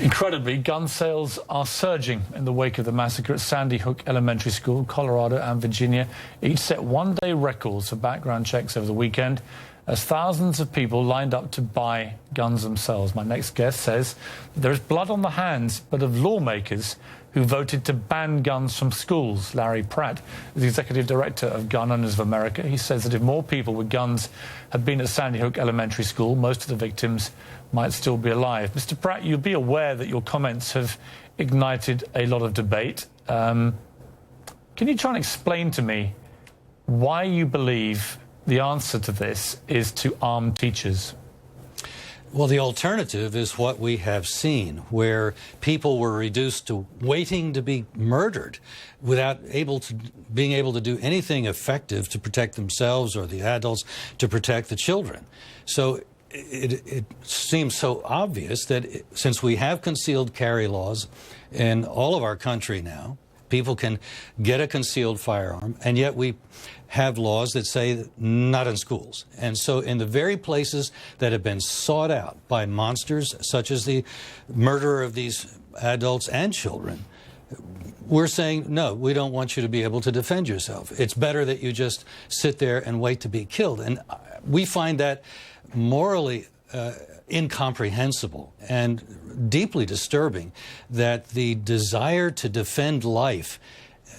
Incredibly, gun sales are surging in the wake of the massacre at Sandy Hook Elementary School. Colorado and Virginia each set one-day records for background checks over the weekend as thousands of people lined up to buy guns themselves. My next guest says there is blood on the hands, but of lawmakers who voted to ban guns from schools. Larry Pratt is the executive director of Gun Owners of America. He says that if more people with guns had been at Sandy Hook Elementary School, most of the victims might still be alive. Mr. Pratt, you'll be aware that your comments have ignited a lot of debate. Can you try and explain to me why you believe the answer to this is to arm teachers? Well, the alternative is what we have seen, where people were reduced to waiting to be murdered without being able to do anything effective to protect themselves or the adults to protect the children. So it seems so obvious that since we have concealed carry laws in all of our country now, people can get a concealed firearm, and yet we have laws that say not in schools. And so in the very places that have been sought out by monsters, such as the murderer of these adults and children, we're saying, no, we don't want you to be able to defend yourself. It's better that you just sit there and wait to be killed. And we find that morally incomprehensible and deeply disturbing, that the desire to defend life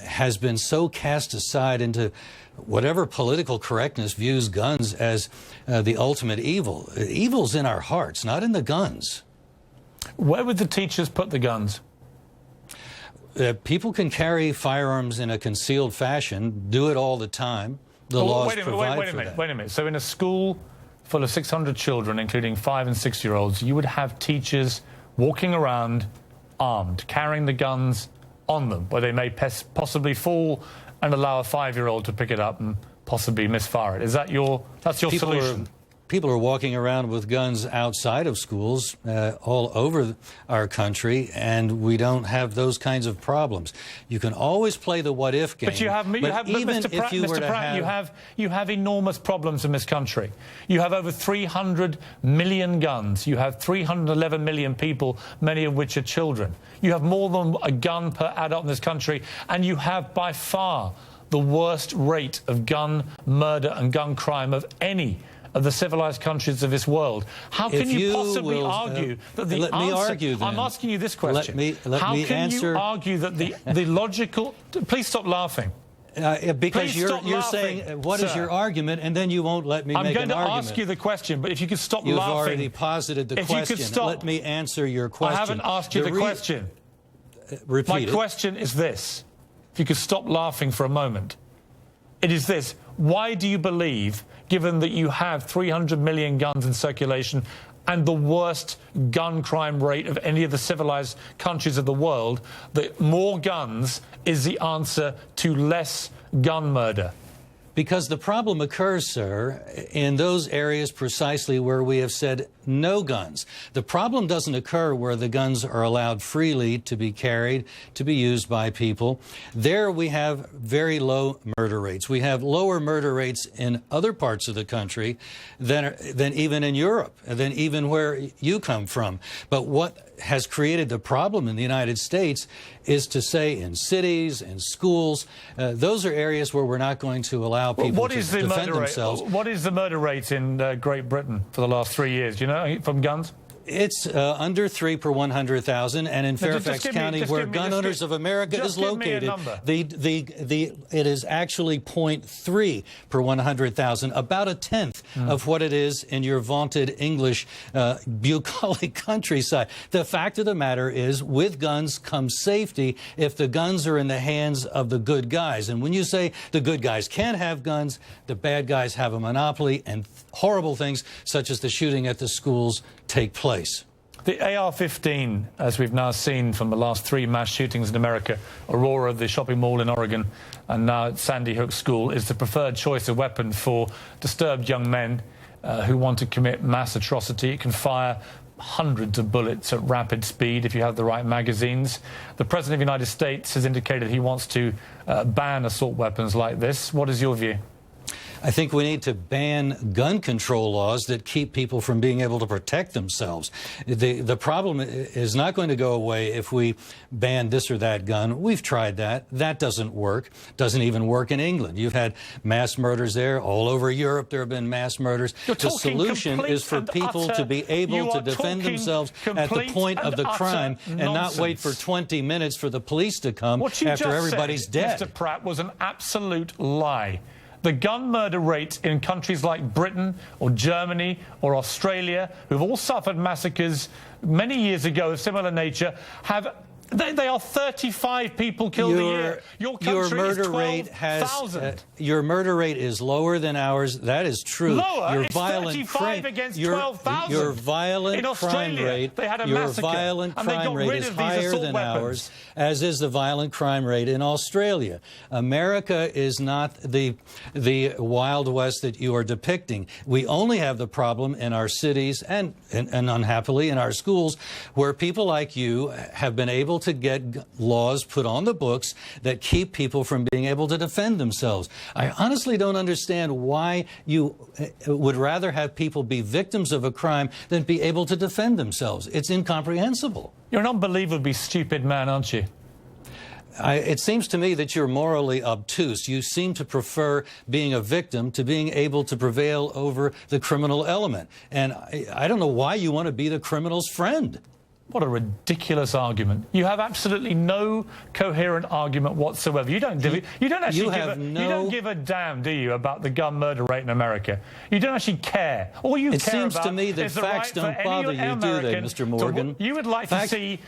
has been so cast aside into whatever political correctness views guns as the ultimate evil. Evil's in our hearts, not in the guns. Where would the teachers put the guns? People can carry firearms in a concealed fashion, do it all the time. The laws provide for that. Wait a minute. So in a school full of 600 children, including 5- and 6-year-olds, you would have teachers walking around armed, carrying the guns on them, where they may possibly fall and allow a 5-year-old to pick it up and possibly misfire it. Is that that's your solution? People are walking around with guns outside of schools all over our country, and we don't have those kinds of problems. You can always play the what-if game. But you have enormous problems in this country. You have over 300 million guns. You have 311 million people, many of which are children. You have more than a gun per adult in this country, and you have by far the worst rate of gun murder and gun crime of any of the civilized countries of this world. How can you possibly argue that the answer... I'm asking you this question. How can you argue that the logical... Please stop laughing. Because you're saying, what is your argument, and then you won't let me make an argument. I'm going to ask you the question, but if you could stop laughing... You've already posited the question. Let me answer your question. I haven't asked you the question. Repeat it. My question is this. If you could stop laughing for a moment. It is this. Why do you believe, given that you have 300 million guns in circulation and the worst gun crime rate of any of the civilized countries of the world, that more guns is the answer to less gun murder? Because the problem occurs, sir, in those areas precisely where we have said no guns. The problem doesn't occur where the guns are allowed freely to be carried, to be used by people. There we have very low murder rates. We have lower murder rates in other parts of the country than even in Europe, than even where you come from. But what has created the problem in the United States is to say in cities, in schools, those are areas where we're not going to allow people to defend themselves. What is the murder rate in Great Britain for the last 3 years? Do you know, from guns? It's under 3 per 100,000, and in Fairfax County, where Gun Owners of America is located, it is actually 0.3 per 100,000, about a tenth of what it is in your vaunted English bucolic countryside. The fact of the matter is, with guns comes safety if the guns are in the hands of the good guys. And when you say the good guys can't have guns, the bad guys have a monopoly, and horrible things such as the shooting at the schools take place. The AR-15, as we've now seen from the last 3 mass shootings in America, Aurora, the shopping mall in Oregon, and now at Sandy Hook School, is the preferred choice of weapon for disturbed young men who want to commit mass atrocity. It can fire hundreds of bullets at rapid speed if you have the right magazines. The President of the United States has indicated he wants to ban assault weapons like this. What is your view? I think we need to ban gun control laws that keep people from being able to protect themselves. The problem is not going to go away if we ban this or that gun. We've tried that. That doesn't work. Doesn't even work in England. You've had mass murders there. All over Europe there have been mass murders. The solution is for people to be able to defend themselves at the point of the crime and not wait for 20 minutes for the police to come after everybody's dead. Mr. Pratt, was an absolute lie. The gun murder rate in countries like Britain or Germany or Australia, who've all suffered massacres many years ago of similar nature, they are 35 people killed a year. Your country is 12,000. Your murder rate is lower than ours. That is true. Lower? Your it's violent 35 against 12,000. Your violent in Australia, crime rate, they had a your massacre, violent and they crime got rate rid is of these higher assault than weapons. ours, as is the violent crime rate in Australia. America is not the Wild West that you are depicting. We only have the problem in our cities and unhappily in our schools, where people like you have been able to get laws put on the books that keep people from being able to defend themselves. I honestly don't understand why you would rather have people be victims of a crime than be able to defend themselves. It's incomprehensible. You're an unbelievably stupid man, aren't you? It seems to me that you're morally obtuse. You seem to prefer being a victim to being able to prevail over the criminal element. And I don't know why you want to be the criminal's friend. What a ridiculous argument. You have absolutely no coherent argument whatsoever. You don't give a damn, do you, about the gun murder rate in America? You don't actually care. All you care about It seems to me that facts don't bother you, do they, Mr. Morgan? You would like to see...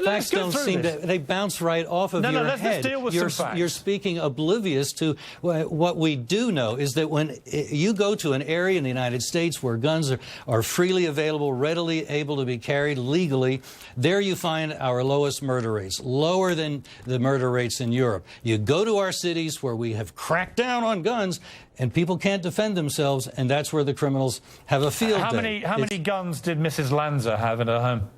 Facts don't seem to... They bounce right off of your head. Let's deal with some facts. You're speaking oblivious to what we do know, is that when you go to an area in the United States where guns are freely available, readily able to be carried legally, there you find our lowest murder rates, lower than the murder rates in Europe. You go to our cities where we have cracked down on guns and people can't defend themselves, and that's where the criminals have a field day. How many guns did Mrs. Lanza have in her home?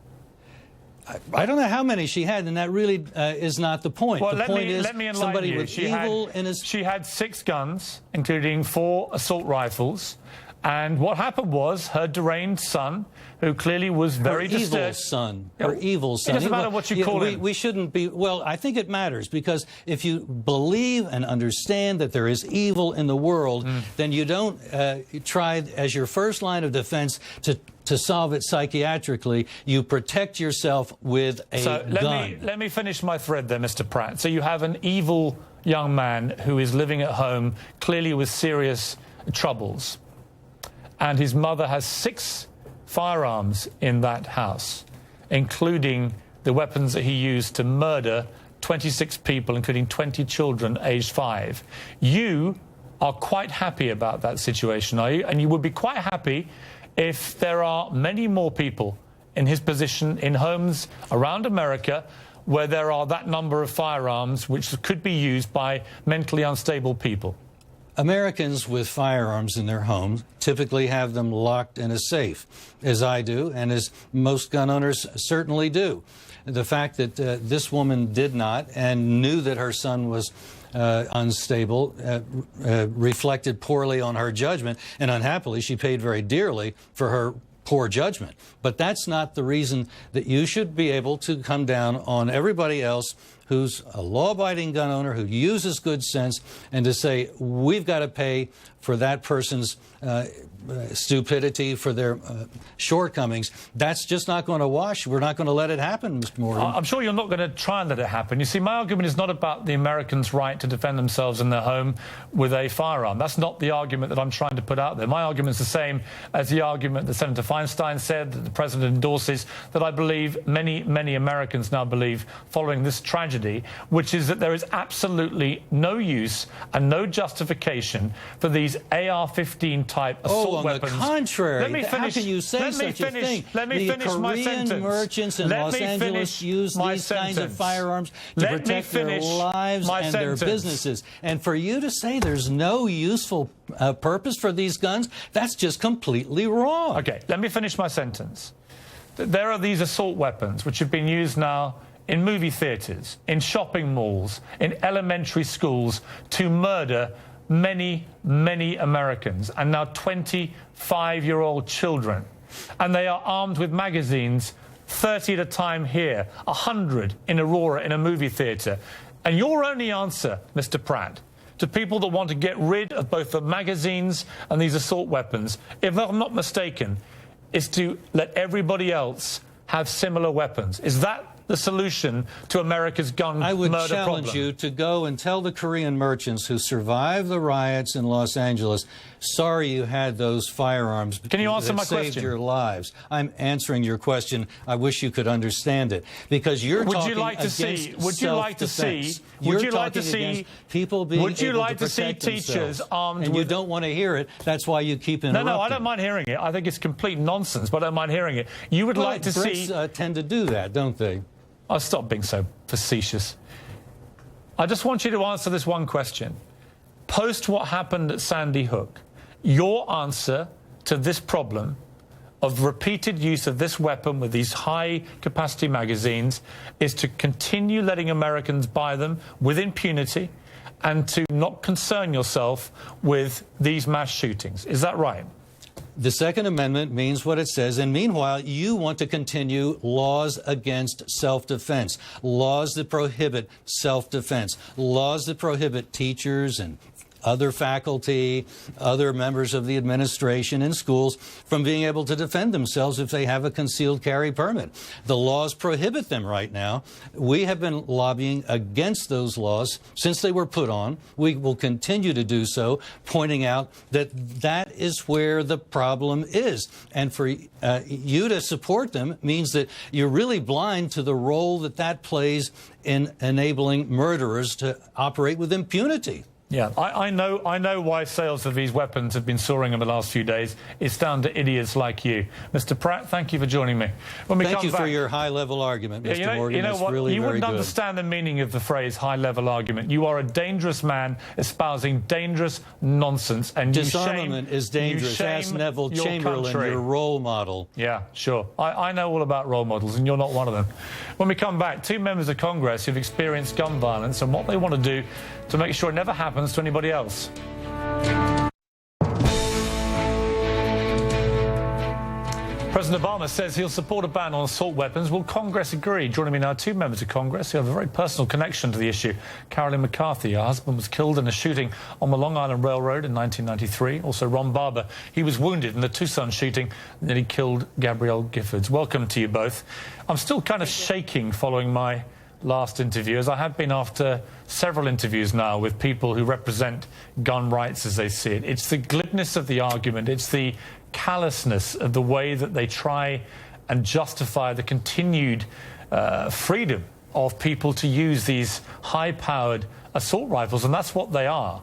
I don't know how many she had, and that really is not the point. Well, the point is somebody with evil in his... She had 6 guns, including 4 assault rifles. And what happened was her deranged son, who clearly was very disturbed. Her evil son. It doesn't matter what you call him. We shouldn't be... Well, I think it matters, because if you believe and understand that there is evil in the world, then you don't try as your first line of defense to solve it psychiatrically. You protect yourself with a gun. Let me finish my thread there, Mr. Pratt. So you have an evil young man who is living at home, clearly with serious troubles. And his mother has 6 firearms in that house, including the weapons that he used to murder 26 people, including 20 children aged 5. You are quite happy about that situation, are you? And you would be quite happy if there are many more people in his position in homes around America where there are that number of firearms which could be used by mentally unstable people. Americans with firearms in their homes typically have them locked in a safe, as I do, and as most gun owners certainly do. The fact that this woman did not and knew that her son was unstable reflected poorly on her judgment, and unhappily she paid very dearly for her poor judgment. But that's not the reason that you should be able to come down on everybody else who's a law-abiding gun owner, who uses good sense, and to say, we've got to pay for that person's stupidity, for their shortcomings. That's just not going to wash. We're not going to let it happen, Mr. Morgan. I'm sure you're not going to try and let it happen. You see, my argument is not about the Americans' right to defend themselves in their home with a firearm. That's not the argument that I'm trying to put out there. My argument is the same as the argument that Senator Feinstein said, that the President endorses, that I believe many, many Americans now believe following this tragedy, which is that there is absolutely no use and no justification for these AR-15 type assault weapons. On the contrary, let me finish, how can you say such a thing? Let me finish my sentence. The Korean merchants in Los Angeles use these kinds of firearms to protect their lives and their businesses. And for you to say there's no useful purpose for these guns, that's just completely wrong. Okay, let me finish my sentence. There are these assault weapons which have been used now in movie theatres, in shopping malls, in elementary schools to murder many, many Americans, and now 25-year-old children. And they are armed with magazines, 30 at a time here, 100 in Aurora in a movie theatre. And your only answer, Mr. Pratt, to people that want to get rid of both the magazines and these assault weapons, if I'm not mistaken, is to let everybody else have similar weapons. Is that the solution to America's gun murder problem? I would challenge you to go and tell the Korean merchants who survived the riots in Los Angeles, sorry you had those firearms. Can you answer my saved question? your lives. I'm answering your question. I wish you could understand it, because you're would talking you like to against see? Would you like to see? Would you like to see people being Would you able like to see protect teachers themselves? armed? And with... you don't want to hear it. That's why you keep interrupting. No, I don't mind hearing it. I think it's complete nonsense, but I don't mind hearing it. You would like to Brits see? Tend to do that, don't they? I'll stop being so facetious. I just want you to answer this one question. Post what happened at Sandy Hook, your answer to this problem of repeated use of this weapon with these high-capacity magazines is to continue letting Americans buy them with impunity and to not concern yourself with these mass shootings. Is that right? The Second Amendment means what it says, and meanwhile, you want to continue laws against self-defense, laws that prohibit self-defense, laws that prohibit teachers and other faculty, other members of the administration in schools from being able to defend themselves if they have a concealed carry permit. The laws prohibit them right now. We have been lobbying against those laws since they were put on. We will continue to do so, pointing out that that is where the problem is. And for you to support them means that you're really blind to the role that that plays in enabling murderers to operate with impunity. Yeah, I know why sales of these weapons have been soaring in the last few days. It's down to idiots like you. Mr. Pratt, thank you for joining me. Thank you for your high-level argument, Mr. Morgan. You know what? Really you wouldn't very good. understand the meaning of the phrase high-level argument. You are a dangerous man espousing dangerous nonsense. And disarmament is dangerous. Ask Neville Chamberlain, your role model. Yeah, sure. I know all about role models, and you're not one of them. When we come back, two members of Congress who've experienced gun violence and what they want to do to make sure it never happens to anybody else. President Obama says he'll support a ban on assault weapons. Will Congress agree? Joining me now, two members of Congress who have a very personal connection to the issue. Carolyn McCarthy, her husband was killed in a shooting on the Long Island Railroad in 1993. Also, Ron Barber, he was wounded in the Tucson shooting and then he killed Gabrielle Giffords. Welcome to you both. I'm still kind of shaking following my last interview, as I have been after several interviews now with people who represent gun rights as they see it. It's the glibness of the argument. It's the callousness of the way that they try and justify the continued freedom of people to use these high-powered assault rifles, and that's what they are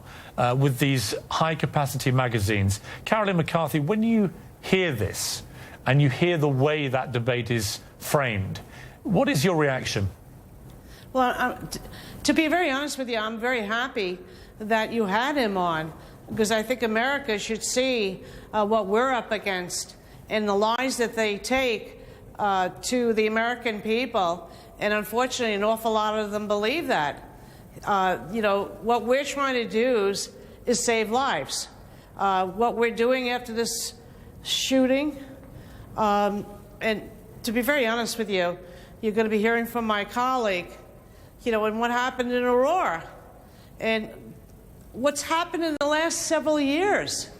with these high-capacity magazines. Carolyn McCarthy, when you hear this and you hear the way that debate is framed, what is your reaction? Well, to be very honest with you, I'm very happy that you had him on, because I think America should see what we're up against and the lies that they take to the American people. And unfortunately, an awful lot of them believe that. You know, what we're trying to do is save lives. What we're doing after this shooting, and to be very honest with you, you're going to be hearing from my colleague, you know, and what happened in Aurora, and what's happened in the last several years.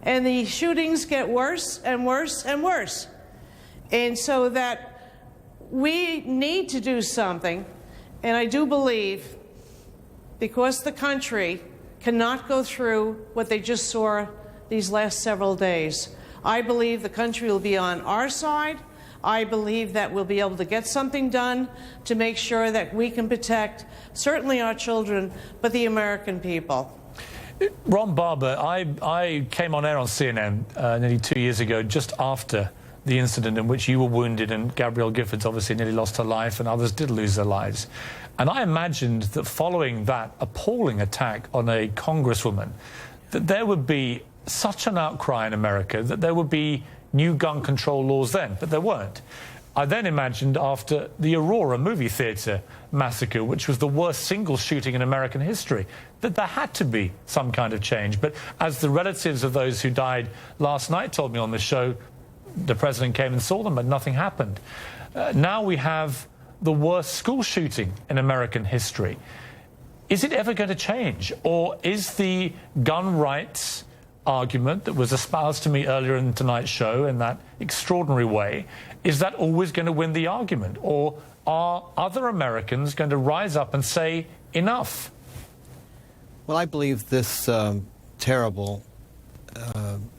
And the shootings get worse and worse and worse. And so that we need to do something, and I do believe, because the country cannot go through what they just saw these last several days, I believe the country will be on our side. I believe that we'll be able to get something done to make sure that we can protect certainly our children, but the American people. Ron Barber, I came on air on CNN nearly 2 years ago, just after the incident in which you were wounded and Gabrielle Giffords obviously nearly lost her life and others did lose their lives. And I imagined that following that appalling attack on a congresswoman, that there would be such an outcry in America that there would be new gun control laws then, but there weren't. I then imagined after the Aurora movie theatre massacre, which was the worst single shooting in American history, that there had to be some kind of change. But as the relatives of those who died last night told me on the show, the president came and saw them, but nothing happened. Now we have the worst school shooting in American history. Is it ever going to change? Or is the gun rights argument that was espoused to me earlier in tonight's show in that extraordinary way, is that always going to win the argument? Or are other Americans going to rise up and say, enough? Well, I believe this terrible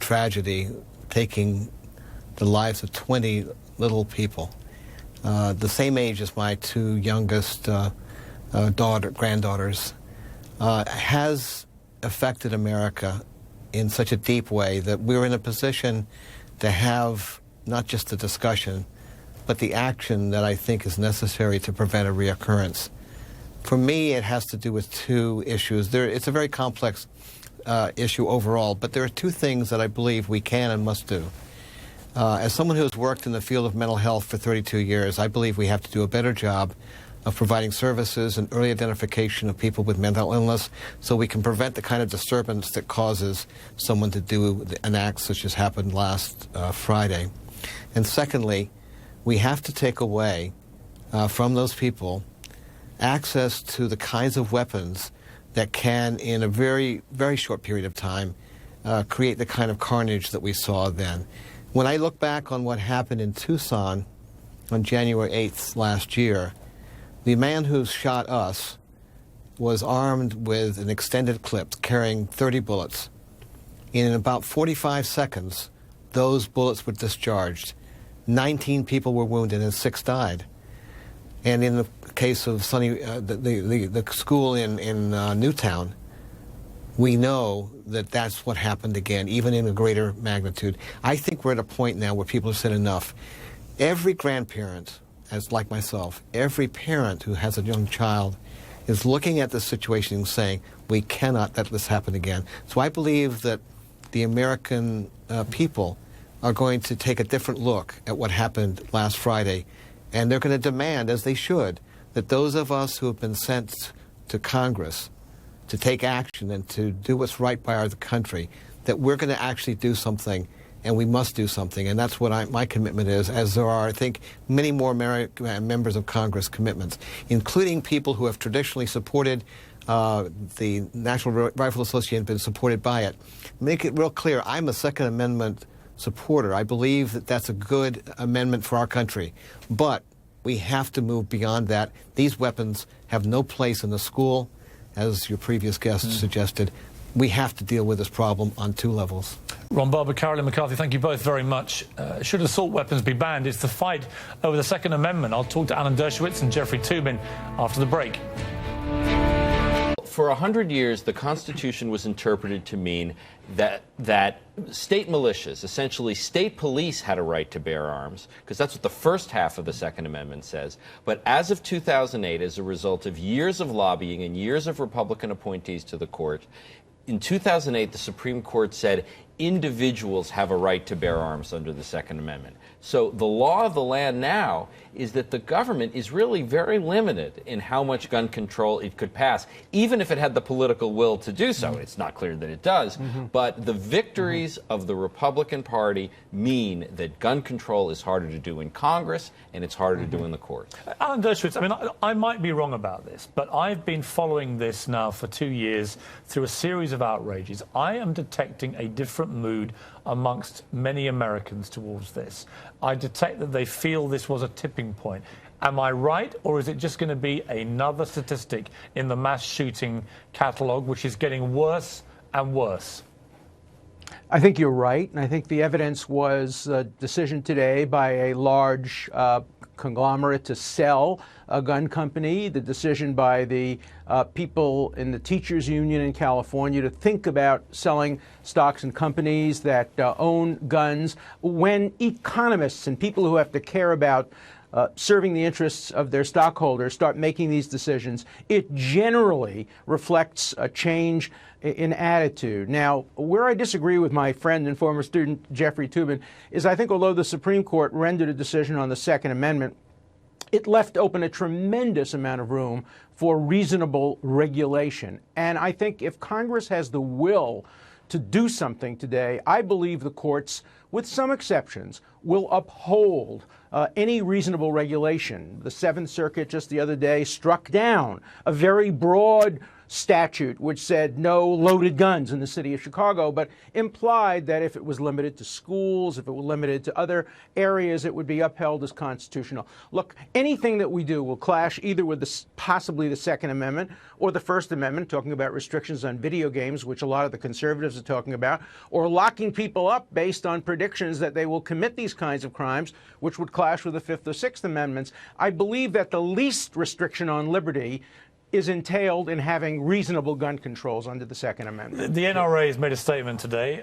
tragedy taking the lives of 20 little people, the same age as my two youngest granddaughters, has affected America in such a deep way that we're in a position to have not just the discussion, but the action that I think is necessary to prevent a reoccurrence. For me, it has to do with two issues. It's a very complex issue overall, but there are two things that I believe we can and must do. As someone who has worked in the field of mental health for 32 years, I believe we have to do a better job of providing services and early identification of people with mental illness so we can prevent the kind of disturbance that causes someone to do an act such as happened last Friday. And secondly, we have to take away from those people access to the kinds of weapons that can, in a very, very short period of time, create the kind of carnage that we saw then. When I look back on what happened in Tucson on January 8th last year, the man who shot us was armed with an extended clip carrying 30 bullets. In about 45 seconds, those bullets were discharged. 19 people were wounded and 6 died. And in the case of the school in Newtown, we know that that's what happened again, even in a greater magnitude. I think we're at a point now where people have said enough. Every grandparent, as like myself, every parent who has a young child is looking at the situation and saying, we cannot let this happen again. So I believe that the American people are going to take a different look at what happened last Friday, and they're going to demand, as they should, that those of us who have been sent to Congress to take action and to do what's right by our country, that we're going to actually do something, and we must do something. And that's what my commitment is, as there are, I think, many more members of Congress commitments, including people who have traditionally supported the National Rifle Association, been supported by it. Make it real clear, I'm a Second Amendment supporter. I believe that that's a good amendment for our country. But we have to move beyond that. These weapons have no place in the school, as your previous guest suggested. We have to deal with this problem on two levels. Ron Barber, Carolyn McCarthy, thank you both very much. Should assault weapons be banned? It's the fight over the Second Amendment. I'll talk to Alan Dershowitz and Jeffrey Toobin after the break. For 100 years, the Constitution was interpreted to mean that state militias, essentially state police, had a right to bear arms, because that's what the first half of the Second Amendment says. But as of 2008, as a result of years of lobbying and years of Republican appointees to the court, in 2008, the Supreme Court said individuals have a right to bear arms under the Second Amendment. So the law of the land now is that the government is really very limited in how much gun control it could pass, even if it had the political will to do so. It's not clear that it does. But the victories of the Republican Party mean that gun control is harder to do in Congress and it's harder to do in the courts. Alan Dershowitz, I mean, I might be wrong about this, but I've been following this now for 2 years through a series of outrages. I am detecting a different mood amongst many Americans towards this. I detect that they feel this was a tipping point. Am I right, or is it just going to be another statistic in the mass shooting catalogue, which is getting worse and worse? I think you're right, and I think the evidence was a decision today by a large conglomerate to sell a gun company, the decision by the people in the teachers union in California to think about selling stocks and companies that own guns, when economists and people who have to care about serving the interests of their stockholders start making these decisions, it generally reflects a change in attitude. Now, where I disagree with my friend and former student Jeffrey Toobin is I think although the Supreme Court rendered a decision on the Second Amendment, it left open a tremendous amount of room for reasonable regulation. And I think if Congress has the will to do something today, I believe the courts, with some exceptions, will uphold any reasonable regulation. The Seventh Circuit just the other day struck down a very broad statute which said no loaded guns in the city of Chicago, but implied that if it was limited to schools, if it were limited to other areas, it would be upheld as constitutional. Look, anything that we do will clash either with possibly the Second Amendment or the First Amendment, talking about restrictions on video games, which a lot of the conservatives are talking about, or locking people up based on predictions that they will commit these kinds of crimes, which would clash with the Fifth or Sixth Amendments. I believe that the least restriction on liberty is entailed in having reasonable gun controls under the Second Amendment. The NRA has made a statement today,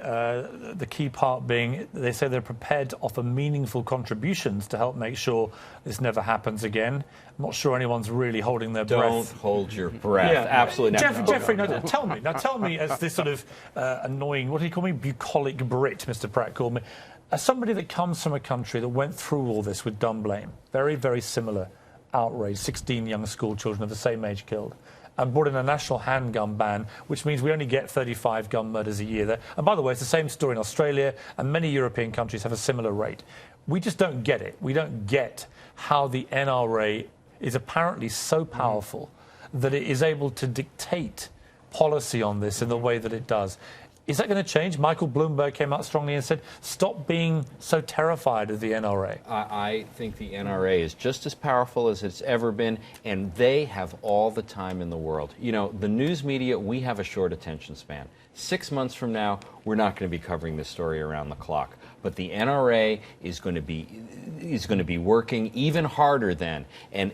the key part being they say they're prepared to offer meaningful contributions to help make sure this never happens again. I'm not sure anyone's really holding their breath. Don't hold your breath. Yeah. Absolutely not. Jeffrey, tell me, as this sort of annoying, what do you call me, bucolic Brit, Mr. Pratt called me, as somebody that comes from a country that went through all this with Dunblane, very, very similar outrage, 16 young school children of the same age killed, and brought in a national handgun ban, which means we only get 35 gun murders a year there. And by the way, it's the same story in Australia, and many European countries have a similar rate. We just don't get it. We don't get how the NRA is apparently so powerful that it is able to dictate policy on this in the way that it does. Is that going to change? Michael Bloomberg came out strongly and said, stop being so terrified of the NRA. I think the NRA is just as powerful as it's ever been, and they have all the time in the world. You know, the news media, we have a short attention span. 6 months from now, we're not going to be covering this story around the clock. But the NRA is going to be working even harder then, and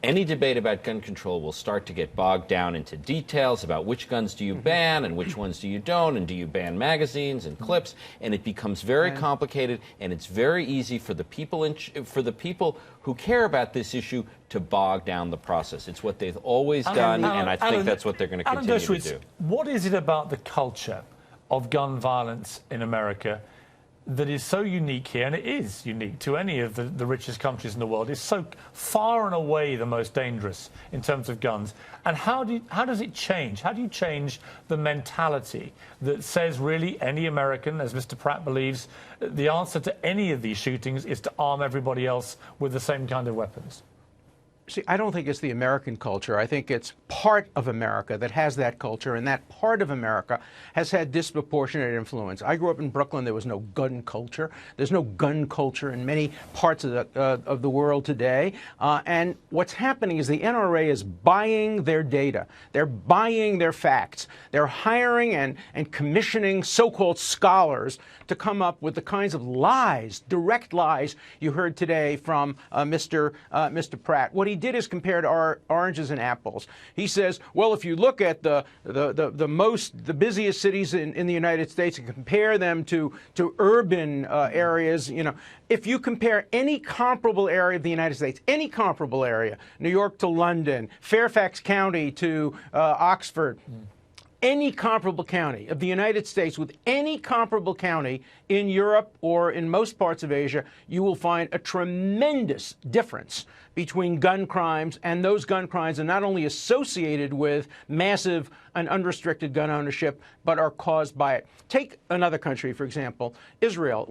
any debate about gun control will start to get bogged down into details about which guns do you ban and which ones do you don't, and do you ban magazines and clips, and it becomes very complicated, and it's very easy for the people who care about this issue to bog down the process. It's what they've always done, and I think that's what they're going to continue to do. What is it about the culture of gun violence in America that is so unique here, and it is unique to any of the richest countries in the world? It's so far and away the most dangerous in terms of guns. And how does it change? How do you change the mentality that says really any American, as Mr. Pratt believes, the answer to any of these shootings is to arm everybody else with the same kind of weapons? See, I don't think it's the American culture. I think it's part of America that has that culture, and that part of America has had disproportionate influence. I grew up in Brooklyn. There was no gun culture. There's no gun culture in many parts of the world today. And what's happening is the NRA is buying their data. They're buying their facts. They're hiring and commissioning so-called scholars to come up with the kinds of lies, direct lies, you heard today from Mr. Pratt. What he did is compared oranges and apples. He says, well, if you look at the busiest cities in the United States and compare them to urban areas, you know, if you compare any comparable area of the United States, any comparable area, New York to London, Fairfax County to Oxford, any comparable county of the United States with any comparable county in Europe or in most parts of Asia, you will find a tremendous difference between gun crimes, and those gun crimes are not only associated with massive and unrestricted gun ownership, but are caused by it. Take another country, for example, Israel,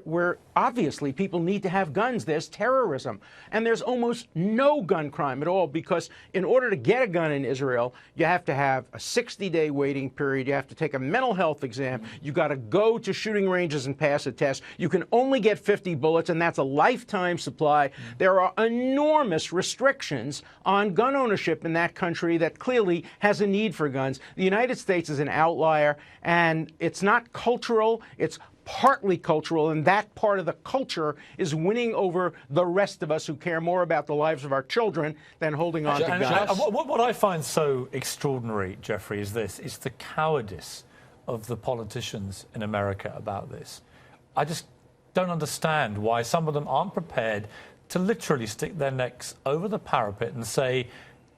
where obviously people need to have guns. There's terrorism, and there's almost no gun crime at all, because in order to get a gun in Israel, you have to have a 60-day waiting period. You have to take a mental health exam. You got to go to shooting ranges and pass a test. You can only get 50 bullets, and that's a lifetime supply. There are enormous restrictions on gun ownership in that country that clearly has a need for guns. The United States is an outlier, and it's not cultural. It's partly cultural, and that part of the culture is winning over the rest of us who care more about the lives of our children than holding on to guns. What I find so extraordinary, Jeffrey, is this. It's the cowardice of the politicians in America about this. I just don't understand why some of them aren't prepared to literally stick their necks over the parapet and say,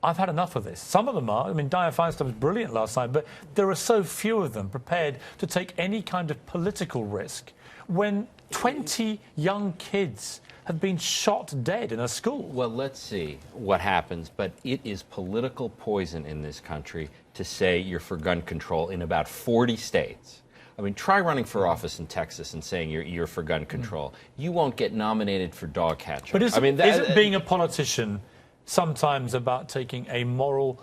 I've had enough of this. Some of them are. I mean, Dianne Feinstein was brilliant last night, but there are so few of them prepared to take any kind of political risk when 20 young kids have been shot dead in a school. Well, let's see what happens, but it is political poison in this country to say you're for gun control in about 40 states. I mean, try running for office in Texas and saying you're for gun control. You won't get nominated for dog catcher. But isn't being a politician sometimes about taking a moral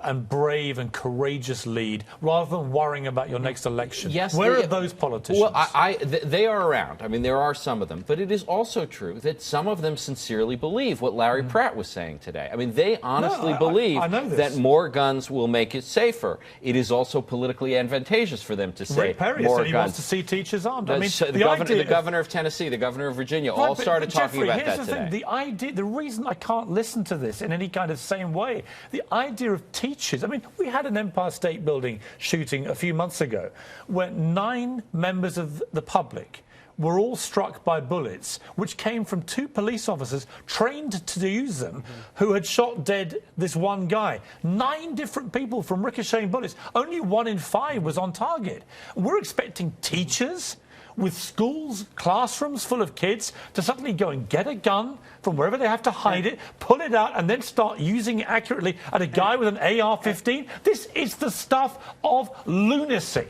and brave and courageous lead rather than worrying about your next election? Yes, Where are those politicians? Well, they are around. I mean, there are some of them. But it is also true that some of them sincerely believe what Larry Pratt was saying today. I mean, they honestly believe that more guns will make it safer. It is also politically advantageous for them to say Rick Perry more said he guns. wants to see teachers armed. I mean, the governor of Tennessee, the governor of Virginia, all started talking about that today. The reason I can't listen to this in any kind of same way, the idea of teachers. I mean, we had an Empire State Building shooting a few months ago where 9 members of the public were all struck by bullets, which came from 2 police officers trained to use them, who had shot dead this one guy. 9 different people from ricocheting bullets. Only 1 in 5 was on target. We're expecting teachers with schools, classrooms full of kids, to suddenly go and get a gun from wherever they have to hide it, pull it out, and then start using it accurately at a guy with an AR-15. This is the stuff of lunacy.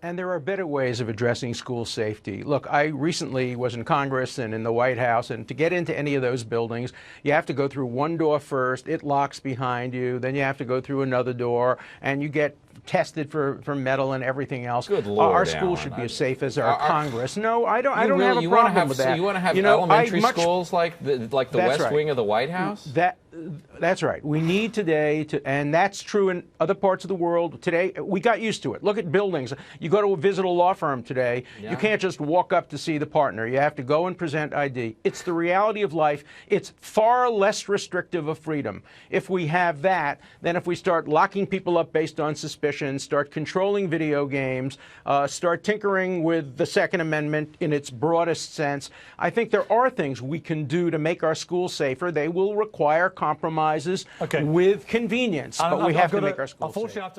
And there are better ways of addressing school safety. Look, I recently was in Congress and in the White House, and to get into any of those buildings, you have to go through one door first. It locks behind you. Then you have to go through another door, and you get tested for metal and everything else. Good Lord, our school should be as safe as our Congress. No, I don't have a problem with that. So you want to have elementary schools like the West Wing of the White House? That's right. We need today and that's true in other parts of the world. Today, we got used to it. Look at buildings. You go to visit a law firm today, you can't just walk up to see the partner. You have to go and present ID. It's the reality of life. It's far less restrictive of freedom. If we have that, then if we start locking people up based on suspicion, start controlling video games, start tinkering with the Second Amendment in its broadest sense, I think there are things we can do to make our schools safer. They will require compromises with convenience, but we have to make our schools safer.